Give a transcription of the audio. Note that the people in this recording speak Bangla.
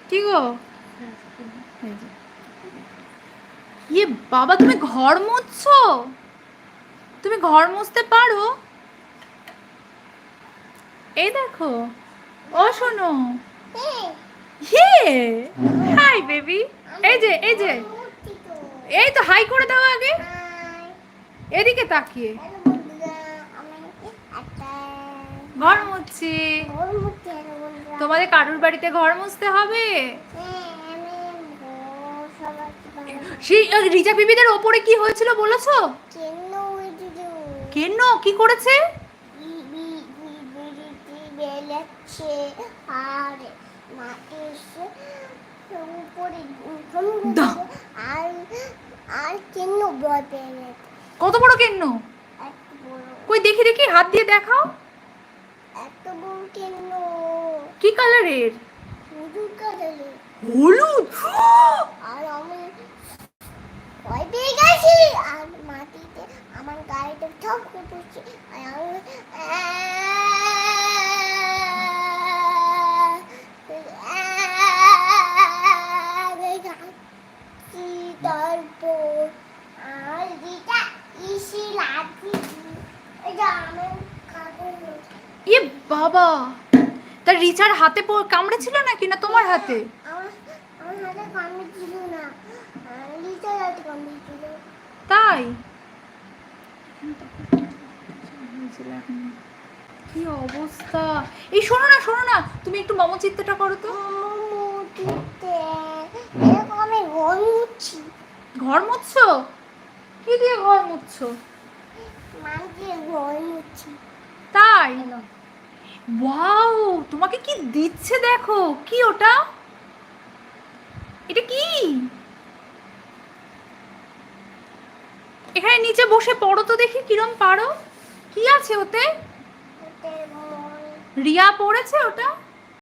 কি গো? ইয়ে বাবা, তুমি ঘর মুছছো? তুমি ঘর মুছতে পারো? এই দেখো। ও শোনো, ইয়ে হাই বেবি। এই যে এই যে, এই তো হাই করে দাও আগে, এদিকে তাকিয়ে। ঘর মুছছি। তোমাদের কারুর বাড়িতে ঘর মুছতে হবে? সেই রিজা বিবিদের ওপরে কি হয়েছিল বলেছো? কেন, কি করেছে? আর মাটি এসে উপরে আর আর কেন ভয় পেয়ে গেছে। কত বড় কেন? কই দেখি দেখি, হাত দিয়ে দেখাও। এত বড় কেন? কি কালারের? হলুদ কালারের। হলুদ? আর আমি ভয় পেয়ে গেছি, আর মাটিতে আমার গাড়িটা ঠক করে পড়ছে। আর আমি তারপর আর দিটা ইসি লাঠি আমার কাপড়। ইয়ে বাবা, তার রিচার হাতে কামড়েছিল নাকি, না তোমার হাতে? আমার হাতে কামড় ছিল না, লিটার হাতে কামড় ছিল। তাই? কি অবস্থা! এই শোনো না শোনো না, তুমি একটু মোমো চিত্তটা করো তো। আমি ঘর মুছছি। ঘর মুছছো? কি দিয়ে ঘর মুছছো? মাটির ঘর মুছছি। তাই? ওয়াও, তোমাকে কি দিচ্ছে দেখো। কি ওটা? এটা কি? এখানে নিচে বসে পড়ো তো দেখি, কিরম পারো। কি আছে ওতে? রিয়া পড়েছে ওটা?